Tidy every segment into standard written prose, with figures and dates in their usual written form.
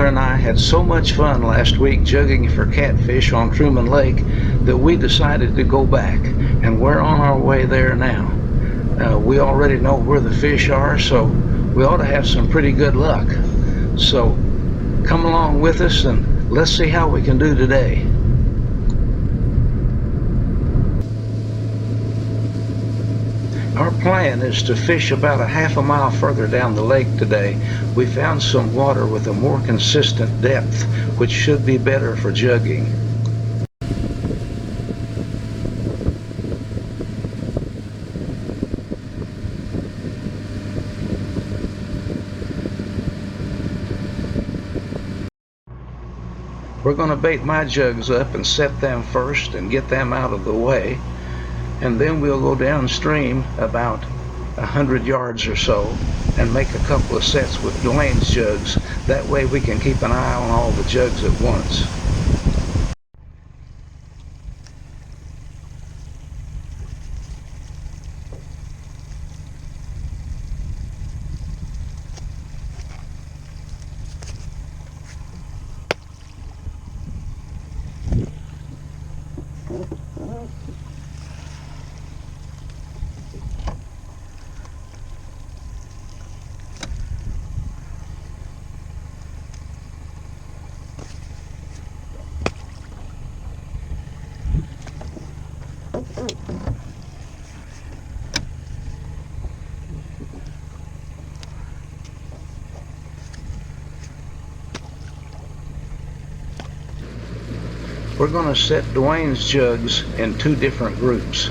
brother and I had so much fun last week jugging for catfish on Truman Lake that we decided to go back, and we're on our way there now. We already know where the fish are, so we ought to have some pretty good luck. So come along with us and let's see how we can do today. Our plan is to fish about a half a mile further down the lake today. We found some water with a more consistent depth, which should be better for jugging. We're going to bait my jugs up and set them first and get them out of the way, and then we'll go downstream about 100 yards or so and make a couple of sets with Dwayne's jugs. That way we can keep an eye on all the jugs at once. We're going to set Dwayne's jugs in two different groups.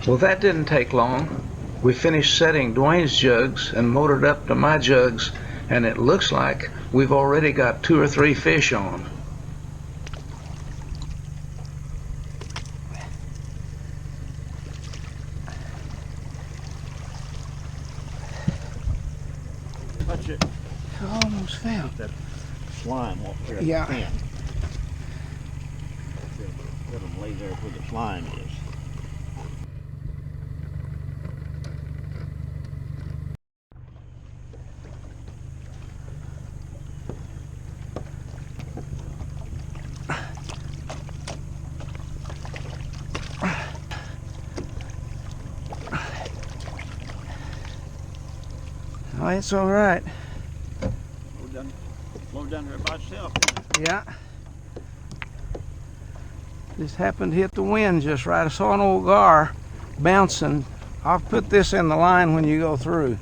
Well, that didn't take long. We finished setting Dwayne's jugs and motored up to my jugs, and it looks like we've already got 2 or 3 fish on. Touch it. I almost fell. That slime off there. Yeah. Let them lay there where the slime is. Oh, it's all right. Low down there by itself. Yeah. This happened to hit the wind just right. I saw an old gar bouncing. I'll put this in the line when you go through.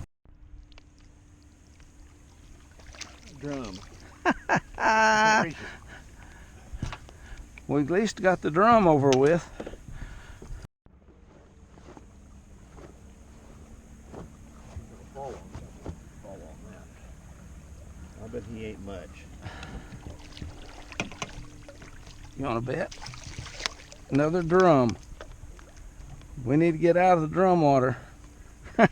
Drum. We at least got the drum over with. Fall on that. I bet he ain't much. You want to bet? Another drum. We need to get out of the drum water. Yeah.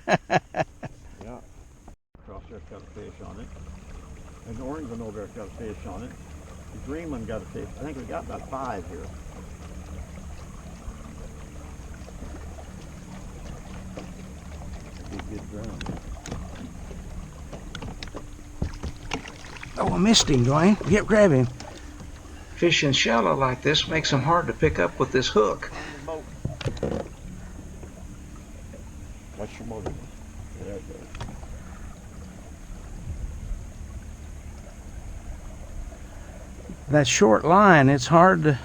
Across there's got a fish on it. And the orange one over there's got a fish on it. The green one got a fish. I think we got about 5 here. That'd be a good drum. Oh, I missed him, Dwayne. Grab him. Fishing shallow like this makes them hard to pick up with this hook. Watch your motor. There it goes. That short line, it's hard to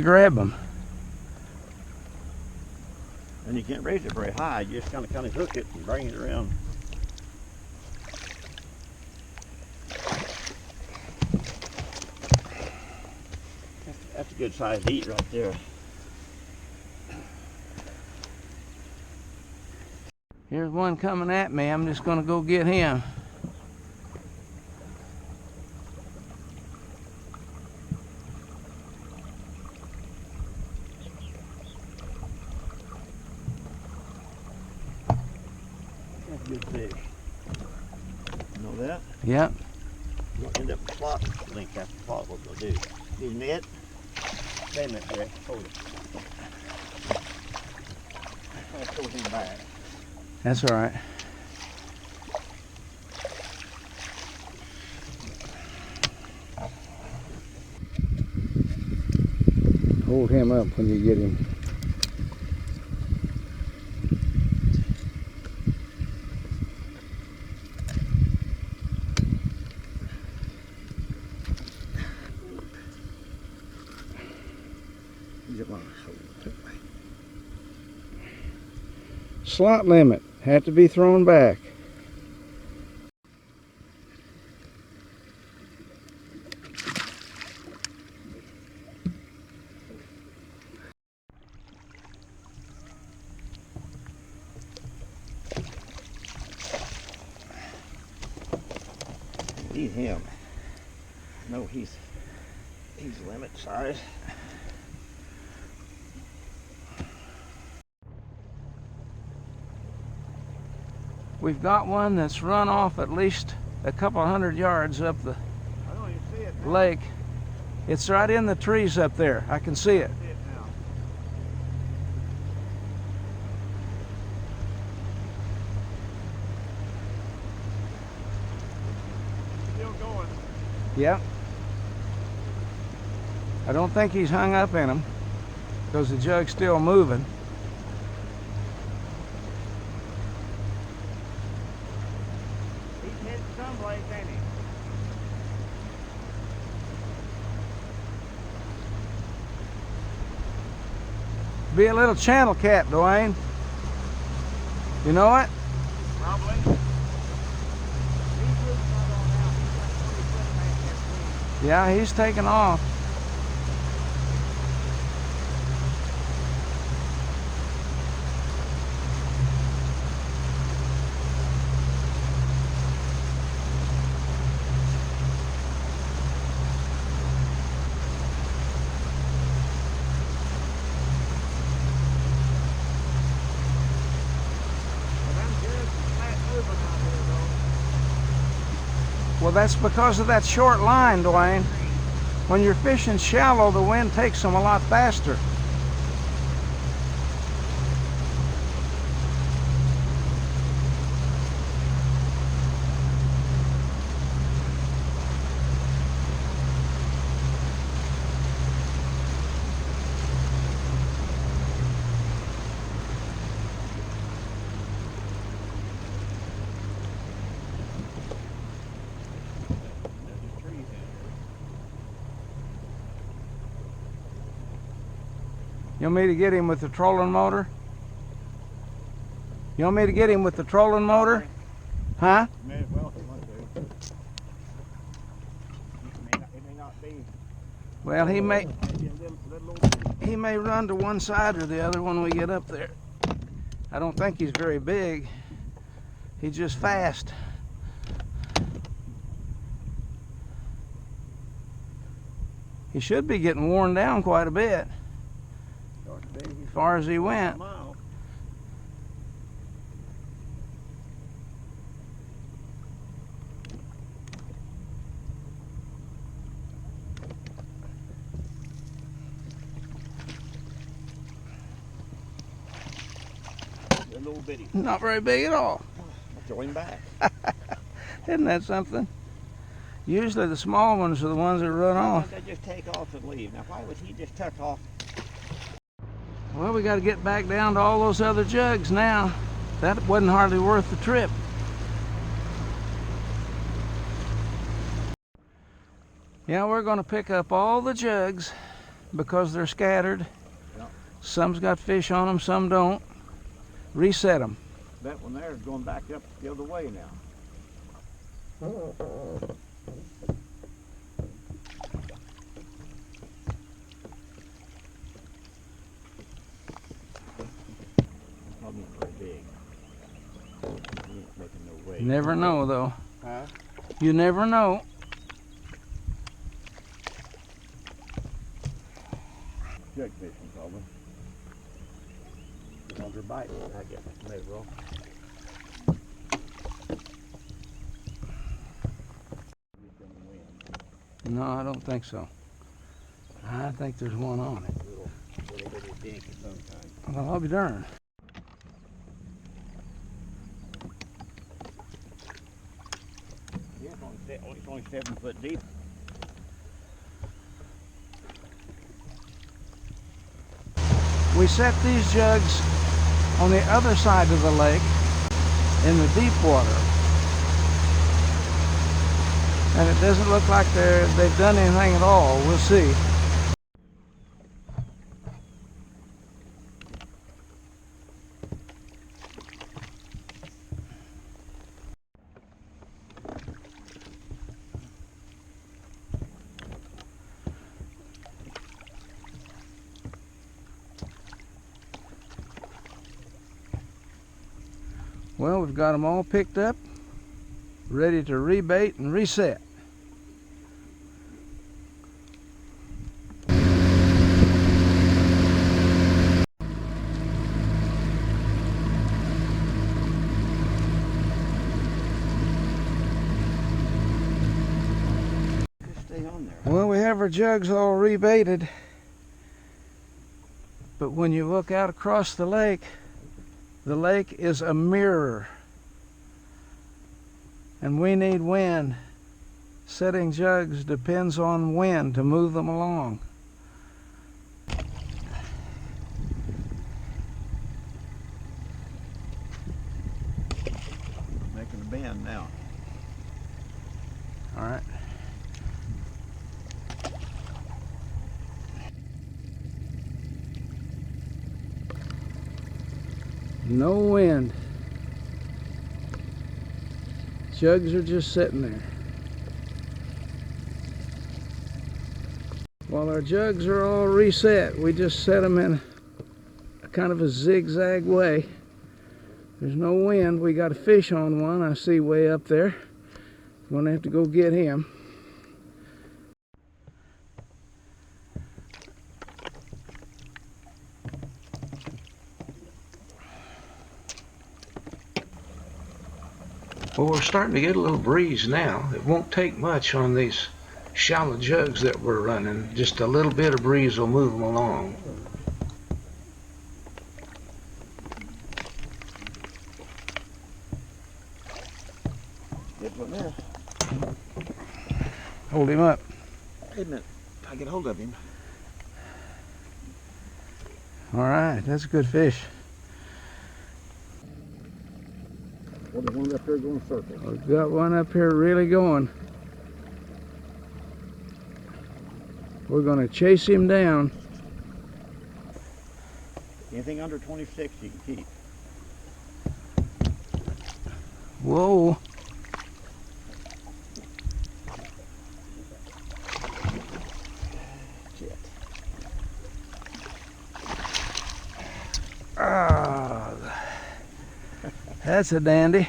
grab them. And you can't raise it very high. You just kind of hook it and bring it around. That's a good sized eat right there. Here's one coming at me. I'm just going to go get him. Good fish. Know that? Yep. You'll end up slot link after slot. What they'll do? Need net. Wait a minute, Rick. Hold it. I'll throw him back. That's all right. Hold him up when you get him. Slot limit, had to be thrown back. Need him. No, he's limit size. We've got one that's run off at least a couple 100 yards up the I don't even see it now. lake. It's right in the trees up there. I can see it. I see it now. Still going. Yep. I don't think he's hung up in them because the jug's still moving. He's hitting someplace, ain't he? Be a little channel cat, Dwayne. You know it? Probably. He's moving right on now. He's got 20 foot back there. Yeah, he's taking off. Well, that's because of that short line, Dwayne. When you're fishing shallow, the wind takes them a lot faster. You want me to get him with the trolling motor? You want me to get him with the trolling motor? Huh? May as well if you want to. It may not be. Well, he may Maybe a little he may run to one side or the other when we get up there. I don't think he's very big. He's just fast. He should be getting worn down quite a bit. As far as he went. A little bitty. Not very big at all. I'll throw him back. Isn't that something? Usually the small ones are the ones that run off. They just take off and leave. Now why would he just tuck off? Well, we got to get back down to all those other jugs now. That wasn't hardly worth the trip. Yeah, we're going to pick up all the jugs because they're scattered. Yep. Some's got fish on them, some don't. Reset them. That one there is going back up the other way now. Probably not very big. He ain't making no way. Never know, though. Huh? You never know. Jug fishing, probably. The ones are biting, I guess. May as well. No, I don't think so. I think there's one on it. Little dinky sometimes. Well, I'll be darned. Yeah, it's only 7 foot deep. We set these jugs on the other side of the lake in the deep water. And it doesn't look like they've done anything at all. We'll see. Well, we've got them all picked up, ready to rebait and reset. Stay on there. Well, we have our jugs all rebaited, but when you look out across the lake is a mirror, and we need wind. Setting jugs depends on wind to move them along. Making a bend now. All right. No wind. Jugs are just sitting there. While our jugs are all reset, we just set them in a kind of a zigzag way. There's no wind. We got a fish on one I see way up there. I'm gonna have to go get him. Well, we're starting to get a little breeze now. It won't take much on these shallow jugs that we're running. Just a little bit of breeze will move them along. Good one there. Hold him up. Wait a minute. I get hold of him. All right, that's a good fish. Well, there's one up there going circles. We've got one up here really going. We're going to chase him down. Anything under 26 you can keep. Whoa. Shit. Ah, that's a dandy.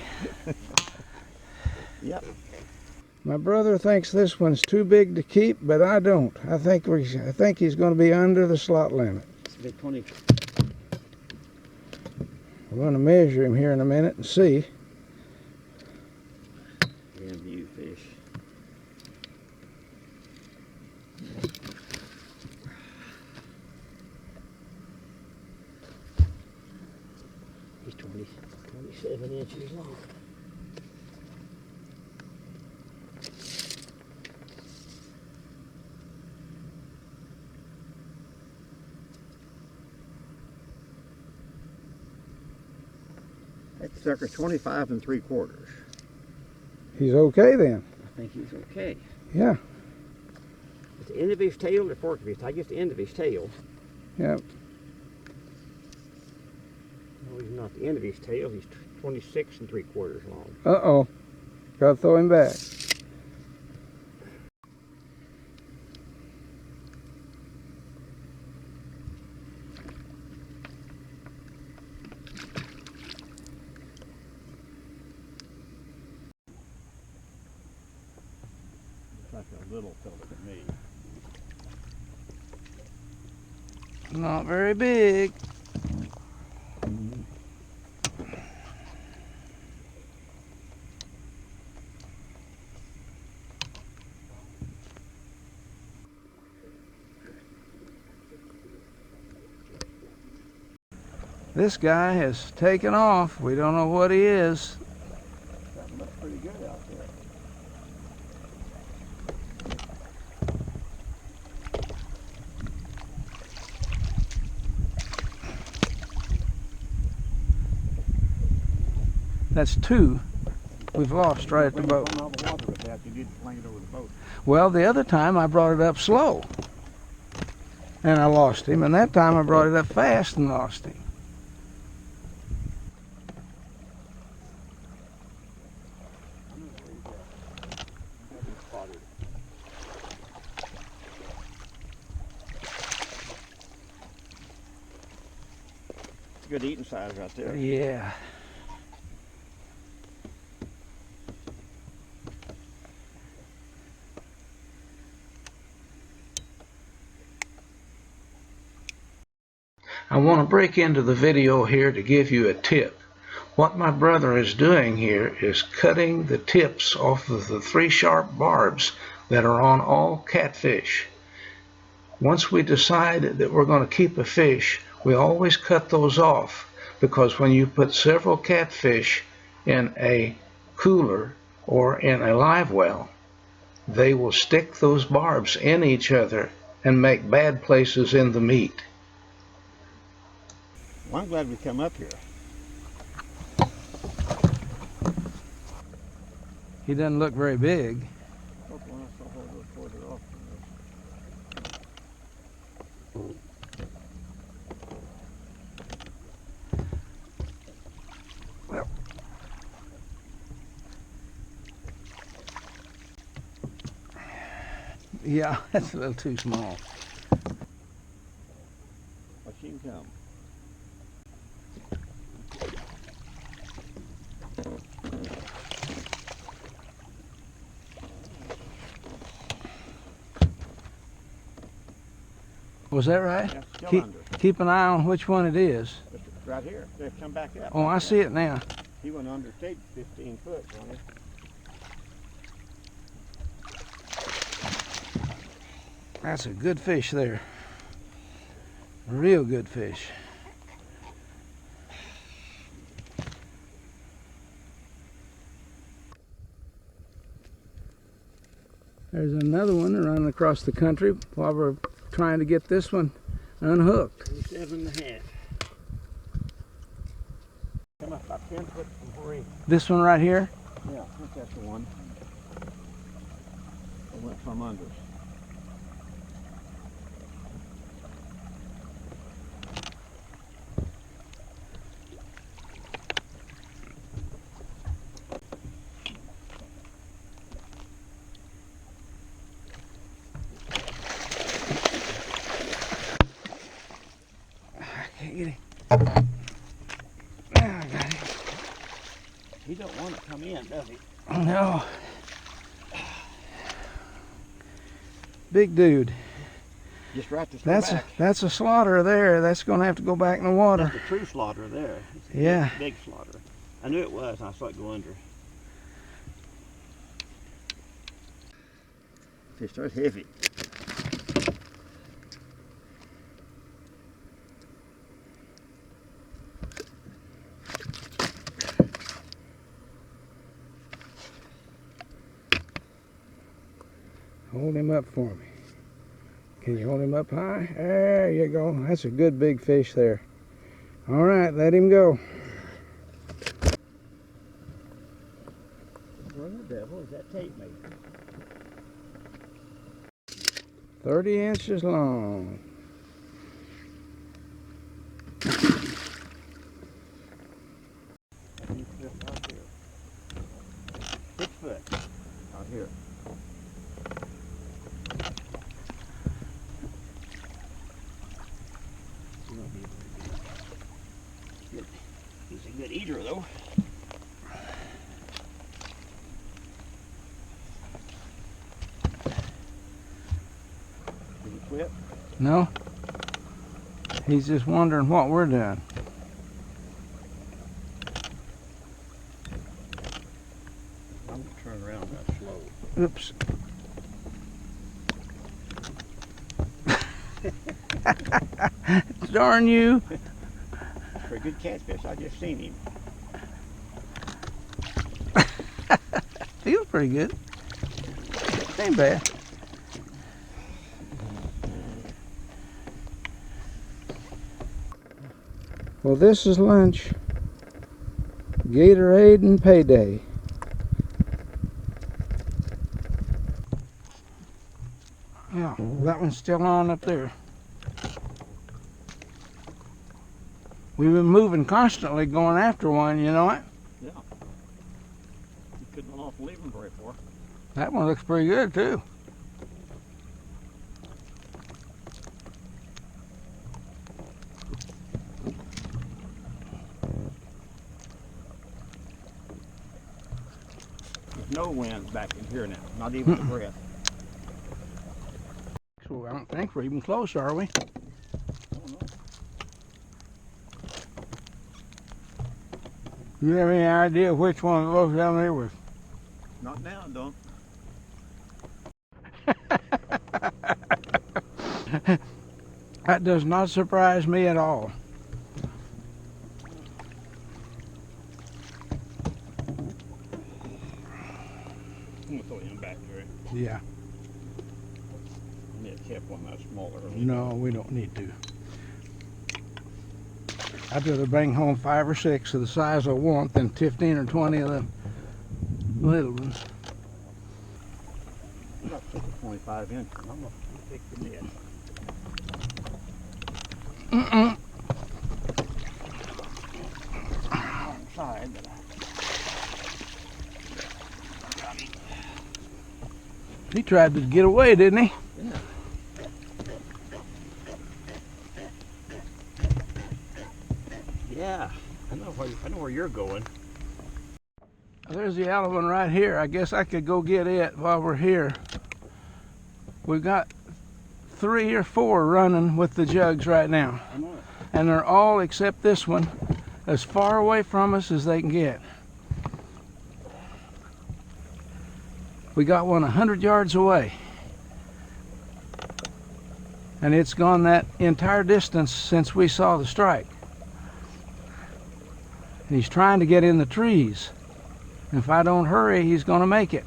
Yep. My brother thinks this one's too big to keep, but I don't. I think he's going to be under the slot limit. It's a big 20. We're going to measure him here in a minute and see. And view fish. He's 27 inches long. That sucker's 25 3/4. He's okay then. I think he's okay. Yeah. It's the end of his tail, the fork of his tail. I guess the end of his tail. Yep. No, he's not the end of his tail. He's 26 3/4 long. Uh-oh. Got to throw him back. Like a little fella to me. Not very big. This guy has taken off. We don't know what he is. That looks pretty good out there. That's two we've lost right at the boat. Out the water with that. You need to fling it over the boat. Well, the other time I brought it up slow and I lost him, and that time I brought it up fast and lost him. Good eating size right there. Yeah. I want to break into the video here to give you a tip. What my brother is doing here is cutting the tips off of the 3 sharp barbs that are on all catfish. Once we decide that we're going to keep a fish, we always cut those off, because when you put several catfish in a cooler or in a live well, they will stick those barbs in each other and make bad places in the meat. Well, I'm glad we come up here. He doesn't look very big. Well, yeah, that's a little too small. Watch him come. Was that right? Yeah, still under. Keep an eye on which one it is. Right here. They've come back up. Oh, I see it now. He went under, stayed 15 foot, wasn't he? That's a good fish there. A real good fish. There's another one running across the country while we're trying to get this one unhooked. 7.5. Come up about 10 foot from where he... This one right here? Yeah, I think that's the one. It went from under. Can't get him. Ah, I got him. He don't want to come in, does he? No. Big dude. Just right to back. That's a slaughter there. That's going to have to go back in the water. That's a true slaughter there. It's a yeah. Big slaughter. I knew it was, and I saw it go under. Fish are heavy. Hold him up for me. Can you hold him up high? There you go. That's a good big fish there. All right, let him go. Where the devil is that tape made? 30 inches long. Out here. 6 foot. Out here. He's a good eater, though. Did he quit? No. He's just wondering what we're doing. I'm going to turn around that slow. Oops. Darn you. a good catfish. I just seen him. Feels pretty good. Ain't bad. Well, this is lunch. Gatorade and payday. Yeah, that one's still on up there. We've been moving constantly going after one, you know it? Yeah. You couldn't off leave him very far. That one looks pretty good too. There's no wind back in here now, not even a breath. So I don't think we're even close, are we? I don't know. You have any idea which one of those down there was? Not now, don't. That does not surprise me at all. I'm gonna throw him back there. Yeah. I may have kept one that's smaller. No, we don't need to. I'd rather bring home 5 or 6 of the size I want than 15 or 20 of the little ones. I'm not taking 25 inches. I'm gonna take the net. Wrong side, but He tried to get away, didn't he? yeah. Yeah, I know where you're going. There's the other one right here. I guess I could go get it while we're here. We've got 3 or 4 running with the jugs right now. I know it. And they're all, except this one, as far away from us as they can get. We got one 100 yards away. And it's gone that entire distance since we saw the strike. And he's trying to get in the trees. If I don't hurry, he's going to make it.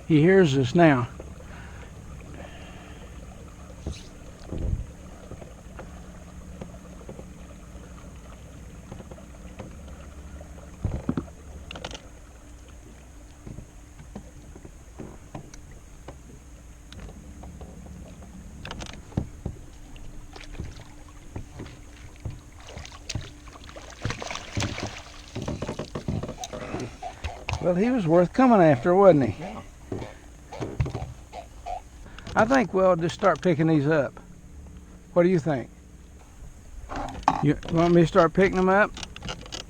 He hears us now. Well, he was worth coming after, wasn't he? Yeah. I think we'll just start picking these up. What do you think? You want me to start picking them up?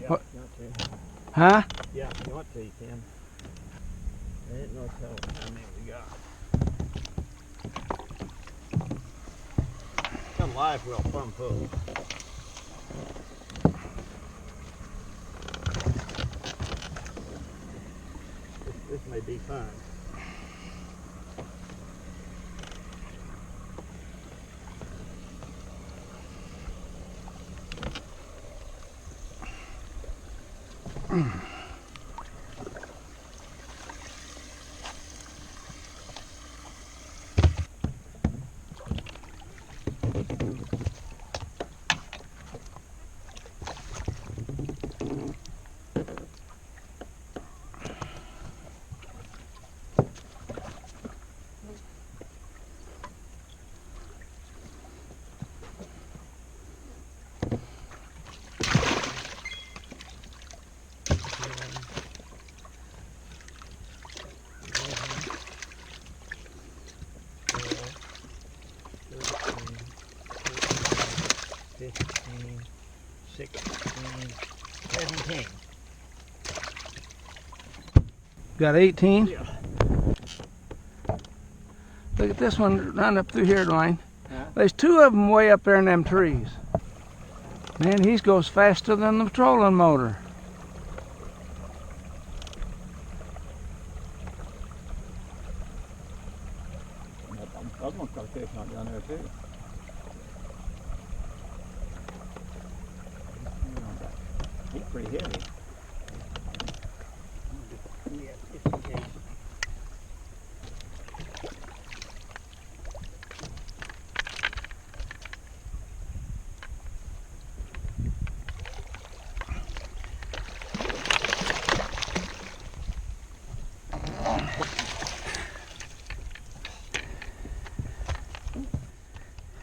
Yeah, What? not to. Huh? Yeah, you want to, you can. I didn't know how many we got. Got a live well plumb full. This may be fun. Got 18? Yeah. Look at this one running up through here, Dwayne. Huh? There's 2 of them way up there in them trees. Man, he goes faster than the trolling motor. too. He's pretty heavy. Yeah, just in case.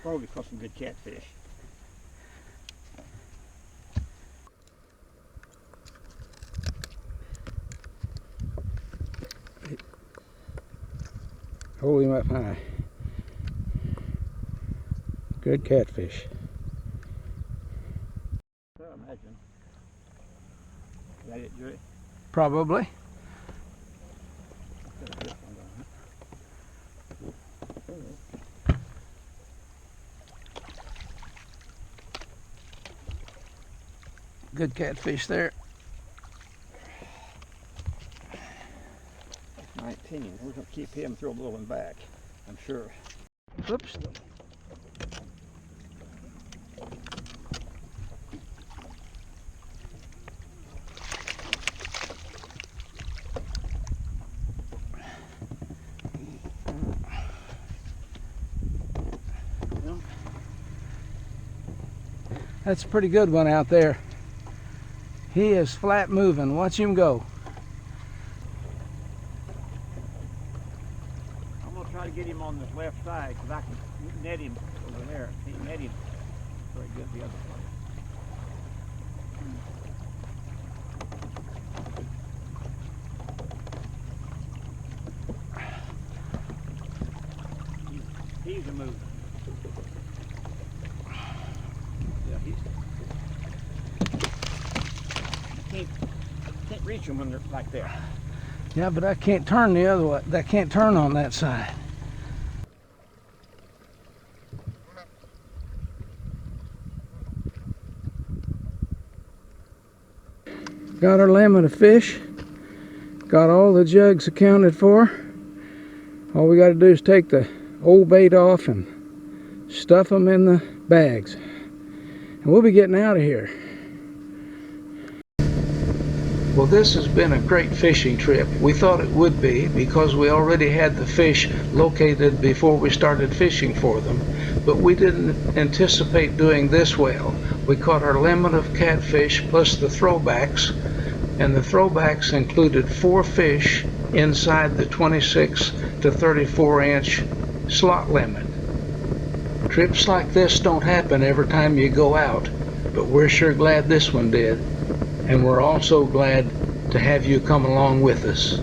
Probably caught some good catfish. Hold him up high. Good catfish. I imagine. Is that it, Julie? Probably. Good catfish there. 19. We're going to keep him, throw a little one back, I'm sure. Oops. That's a pretty good one out there. He is flat moving. Watch him go. I'm going to try to get him on this left side because I can net him over there. He net him very good the other way. He's a mover. Yeah, can't reach them when they're like that. Yeah, but I can't turn the other way. I can't turn on that side. Got our limit of fish. Got all the jugs accounted for. All we got to do is take the old bait off and stuff them in the bags. And we'll be getting out of here. Well, this has been a great fishing trip. We thought it would be because we already had the fish located before we started fishing for them. But we didn't anticipate doing this well. We caught our limit of catfish plus the throwbacks. And the throwbacks included 4 fish inside the 26 to 34 inch slot limit. Trips like this don't happen every time you go out, but we're sure glad this one did. And we're also glad to have you come along with us.